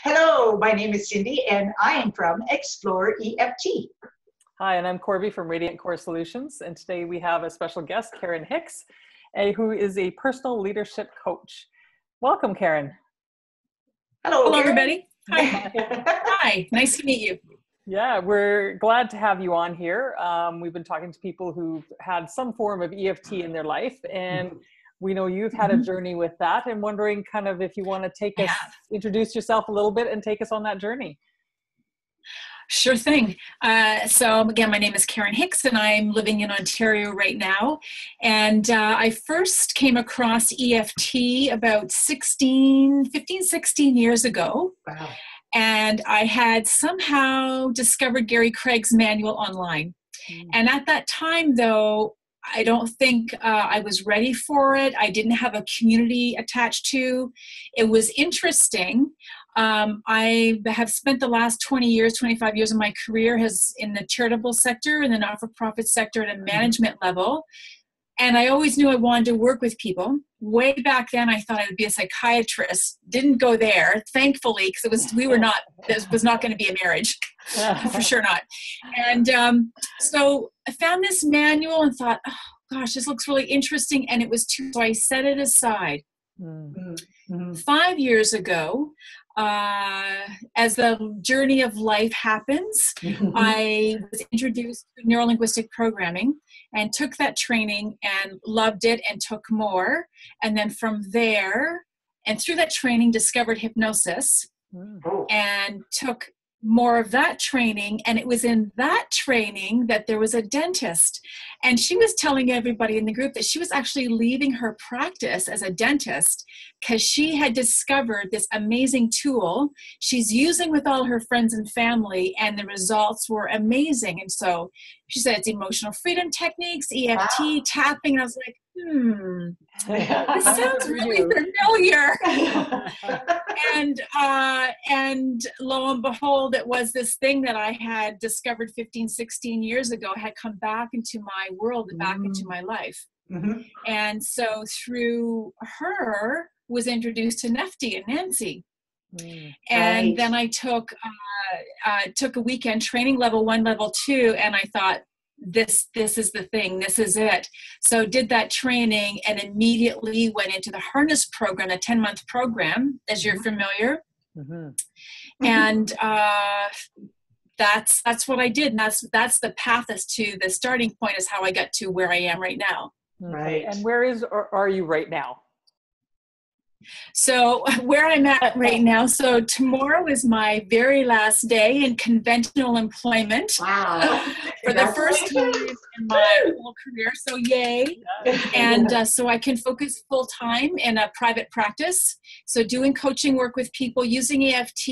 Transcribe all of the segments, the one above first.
Hello, my name is Cindy and I am from Explore EFT. Hi, and I'm Corby from Radiant Core Solutions. And today we have a special guest, Karen Hicks, who is a personal leadership coach. Welcome, Karen. Hello, Hello, Karen. everybody. Hi. Hi, nice to meet you. Yeah, we're glad to have you on here. We've been talking to people who've had some form of EFT in their life, and we know you've had a journey with that, and wondering kind of if you want to introduce yourself a little bit and take us on that journey. Sure thing. So again, my name is Karen Hicks and I'm living in Ontario right now. And I first came across EFT about 15, 16 years ago. Wow. And I had somehow discovered Gary Craig's manual online. And at that time, though, I don't think I was ready for it. I didn't have a community attached to. It was interesting. I have spent the last 20 years, 25 years of my career in the charitable sector and the not-for-profit sector at a management level. And I always knew I wanted to work with people. Way back then, I thought I would be a psychiatrist. Didn't go there, thankfully, because this was not going to be a marriage, for sure not. And so I found this manual and thought, oh gosh, this looks really interesting. And it was so I set it aside. 5 years ago, as the journey of life happens, I was introduced to neurolinguistic programming and took that training and loved it and took more. And then from there and through that training, discovered hypnosis and took more of that training. And it was in that training that there was a dentist. And she was telling everybody in the group that she was actually leaving her practice as a dentist because she had discovered this amazing tool she's using with all her friends and family, and the results were amazing. And so she said it's emotional freedom techniques, EFT, tapping. And I was like, this sounds really familiar. And lo and behold, it was this thing that I had discovered 15, 16 years ago had come back into my world, back into my life. And so through her was introduced to Nefty and Nancy. And then I took a weekend training, level 1, level 2, and I thought, this is the thing, this is it. So did that training and immediately went into the harness program, a 10-month program, as you're familiar. And that's what I did. And that's the path as to the starting point is how I got to where I am right now. Right. And where are you right now? So where I'm at right now, so tomorrow is my very last day in conventional employment. Wow. For the first time in my whole career, so yay. And so I can focus full time in a private practice. So doing coaching work with people, using EFT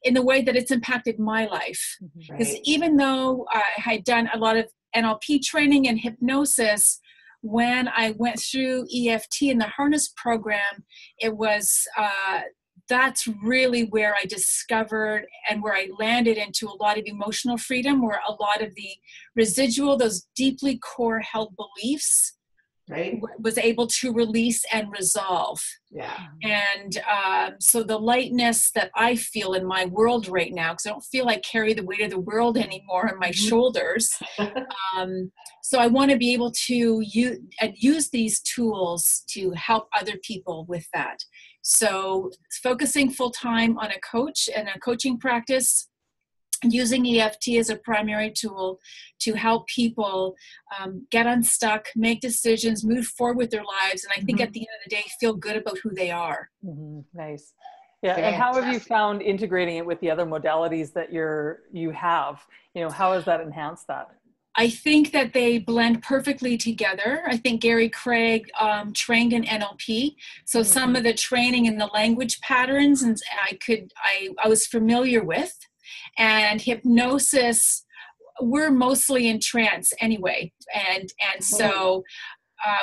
in the way that it's impacted my life. Because even though I had done a lot of NLP training and hypnosis, when I went through EFT in the harness program, it was, that's really where I discovered and where I landed into a lot of emotional freedom, where a lot of the residual, those deeply core held beliefs, was able to release and resolve. And so the lightness that I feel in my world right now, because I don't feel I carry the weight of the world anymore on my shoulders. So I want to be able to use these tools to help other people with that. So focusing full time on a coach and a coaching practice, using EFT as a primary tool to help people get unstuck, make decisions, move forward with their lives, and I think at the end of the day, feel good about who they are. Nice. Yeah. And how have you found integrating it with the other modalities that you have? How has that enhanced that? I think that they blend perfectly together. I think Gary Craig trained in NLP, so some of the training and the language patterns, and I was familiar with. And hypnosis, we're mostly in trance anyway, and so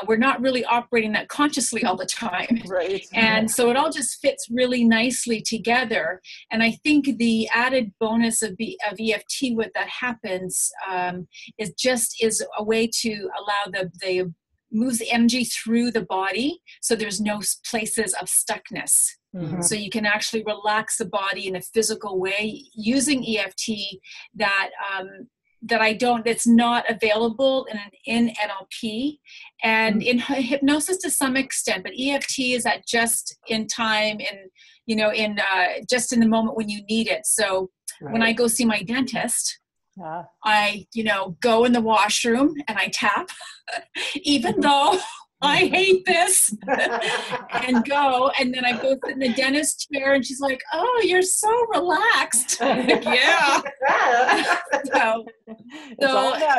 we're not really operating that consciously all the time. Right. And so it all just fits really nicely together. And I think the added bonus of EFT, what that happens, is a way to allow the moves the energy through the body, so there's no places of stuckness. Mhm. So you can actually relax the body in a physical way using EFT that that's not available in NLP and in hypnosis to some extent, but EFT is at just in time and, just in the moment when you need it. So when I go see my dentist, I, go in the washroom and I tap, even though I hate this, and go. And then I go sit in the dentist chair and she's like, "Oh, you're so relaxed." Like, yeah. So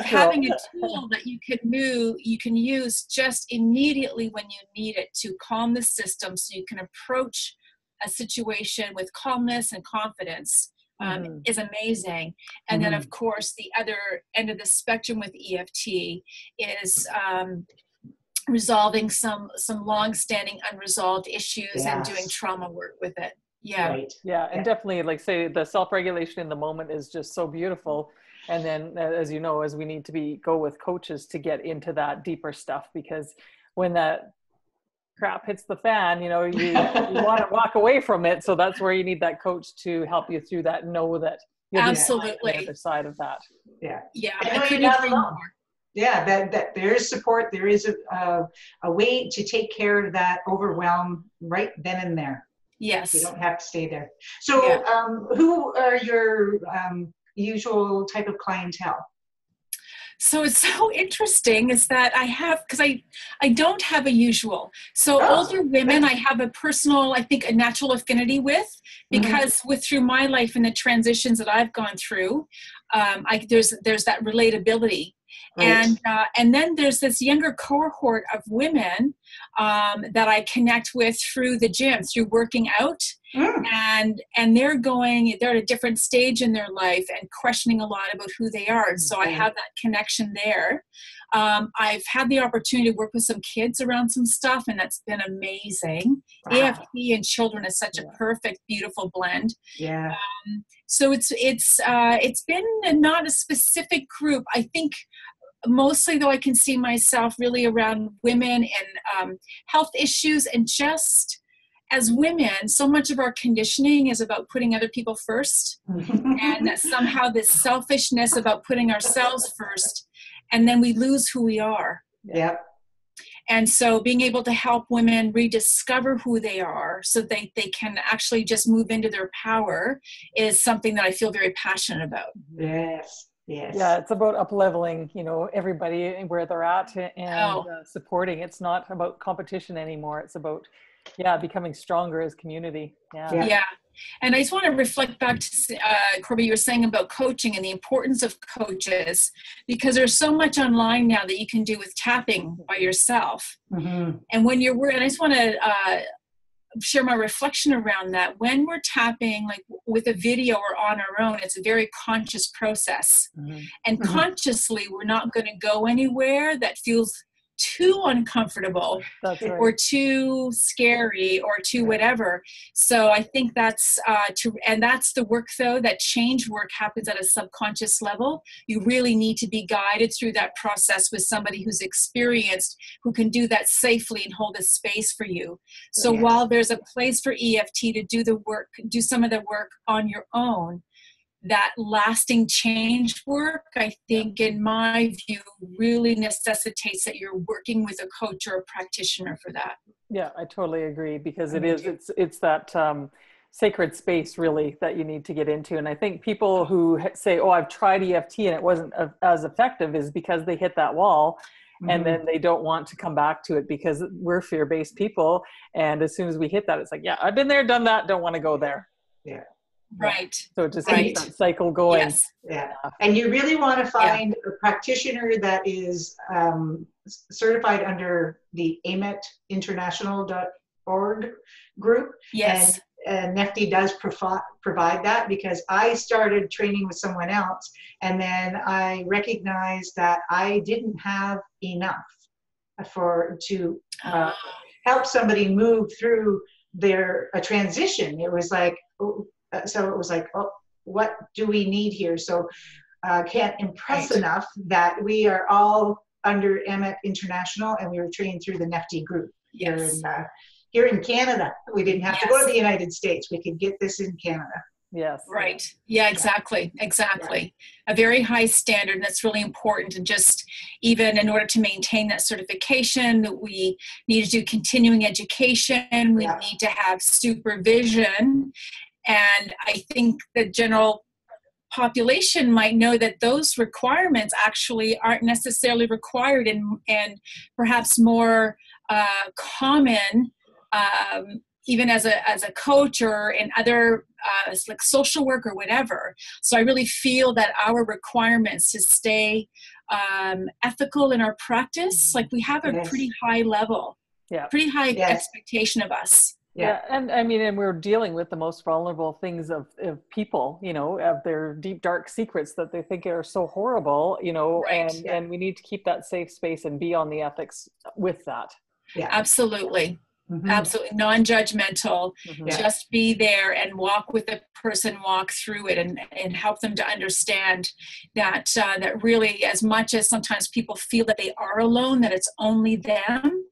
having a tool that you can use just immediately when you need it to calm the system so you can approach a situation with calmness and confidence. Is amazing. And then, of course, the other end of the spectrum with EFT is resolving some long-standing unresolved issues and doing trauma work with it. And definitely, like, say, the self-regulation in the moment is just so beautiful. And then, as you know, as we need to go with coaches to get into that deeper stuff, because when that crap hits the fan, you want to walk away from it. So that's where you need that coach to help you through that. Know that you'll absolutely be on the other side of that. I couldn't agree more. That there is support. There is a way to take care of that overwhelm right then and there. Yes, you don't have to stay there. So who are your usual type of clientele? So it's so interesting is that because I don't have a usual. So older women, I have a personal, I think, a natural affinity with, because through my life and the transitions that I've gone through, there's that relatability. Right. And then there's this younger cohort of women that I connect with through the gym, through working out. And they're at a different stage in their life and questioning a lot about who they are. And so I have that connection there. I've had the opportunity to work with some kids around some stuff, and that's been amazing. Wow. EFT and children is such a perfect, beautiful blend. Yeah. So it's been not a specific group. I think mostly, though, I can see myself really around women and health issues, and just as women, so much of our conditioning is about putting other people first, and that somehow this selfishness about putting ourselves first, and then we lose who we are. Yeah. And so being able to help women rediscover who they are so they can actually just move into their power is something that I feel very passionate about. Yes. Yes. Yeah, it's about up-leveling, everybody where they're at and supporting. It's not about competition anymore. It's about, becoming stronger as community. Yeah. And I just want to reflect back to, Corby, you were saying about coaching and the importance of coaches, because there's so much online now that you can do with tapping by yourself. And when and I just want to share my reflection around that. When we're tapping, like with a video or on our own, it's a very conscious process. And consciously, we're not going to go anywhere that feels too uncomfortable or too scary or too whatever. So I think that's and that's the work, though, that change work happens at a subconscious level. You really need to be guided through that process with somebody who's experienced, who can do that safely and hold a space for you. So while there's a place for EFT to do some of the work on your own, that lasting change work, I think, in my view, really necessitates that you're working with a coach or a practitioner for that. Yeah, I totally agree, because it's that sacred space really that you need to get into. And I think people who say, "Oh, I've tried EFT and it wasn't as effective," is because they hit that wall. And then they don't want to come back to it, because we're fear-based people. And as soon as we hit that, it's like, I've been there, done that, don't want to go there. Yeah. Right. So it just keeps that cycle going. Yes. Yeah. And you really want to find a practitioner that is certified under the ametinternational.org group. Yes. And NEFTY does provide that, because I started training with someone else, and then I recognized that I didn't have enough to help somebody move through a transition. It was like, what do we need here? So can't impress enough that we are all under Emet International, and we were trained through the NEFTY group here here in Canada. We didn't have to go to the United States. We could get this in Canada. Yes. Right. Yeah, exactly. Exactly. A very high standard. And that's really important. And just even in order to maintain that certification, we need to do continuing education. We need to have supervision. And I think the general population might know that those requirements actually aren't necessarily required and perhaps more common, even as a coach or in other like social work or whatever. So I really feel that our requirements to stay ethical in our practice, like we have a pretty high level, pretty high expectation of us. Yeah. And I mean, and we're dealing with the most vulnerable things of people, you know, of their deep, dark secrets that they think are so horrible, you know, and we need to keep that safe space and be on the ethics with that. Yeah, absolutely. Absolutely non-judgmental. Just be there and walk with the person, walk through it and help them to understand that that really, as much as sometimes people feel that they are alone, that it's only them.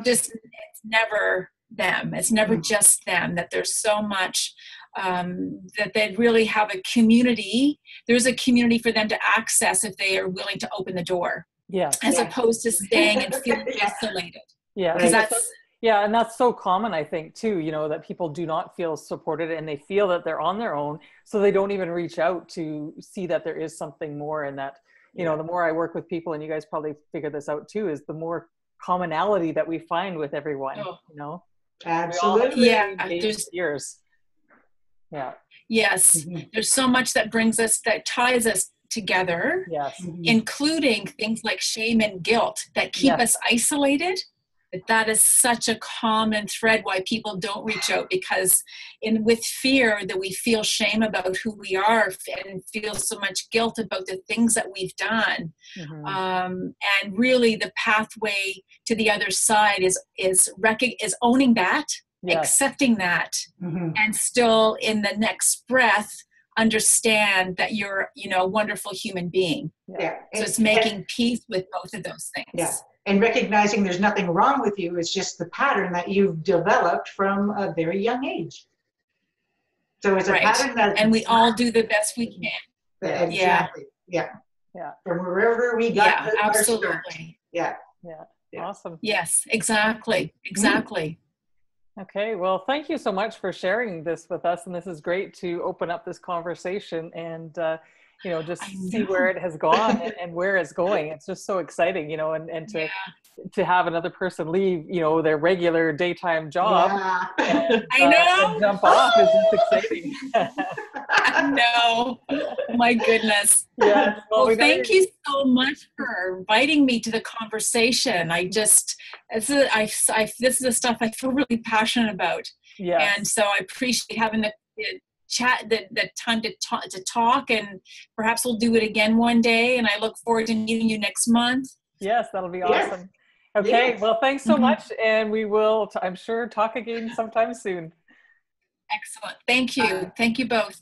Just it's never them. It's never just them, that there's so much that they really have a community. There's a community for them to access if they are willing to open the door. As opposed to staying and feeling isolated. Because and that's so common, I think, too, you know, that people do not feel supported and they feel that they're on their own. So they don't even reach out to see that there is something more, and that, you know, the more I work with people, and you guys probably figure this out too, is the more commonality that we find with everyone, you know? Absolutely. There's years. Yes. There's so much that brings us, that ties us together, including things like shame and guilt that keep us isolated. But that is such a common thread why people don't reach out, because with fear that we feel shame about who we are and feel so much guilt about the things that we've done. And really the pathway to the other side is owning that, accepting that, and still in the next breath understand that you're, you know, a wonderful human being. So it's making peace with both of those things. And recognizing there's nothing wrong with you. It's just the pattern that you've developed from a very young age. So it's a pattern that... And we all do the best we can. Exactly. From wherever we got absolutely. Awesome. Yes, exactly. Okay, well, thank you so much for sharing this with us. And this is great to open up this conversation and, you know, just see where it has gone and where it's going. It's just so exciting, you know, and to have another person leave, you know, their regular daytime job and, and jump off is just exciting. I know. My goodness. Well, thank you so much for inviting me to the conversation. This is the stuff I feel really passionate about. And so I appreciate having the chat, the time to talk, and perhaps we'll do it again one day. And I look forward to meeting you next month. Yes, that'll be awesome. Okay, well, thanks so much. And we will, I'm sure, talk again sometime soon. Excellent. Thank you. Thank you both.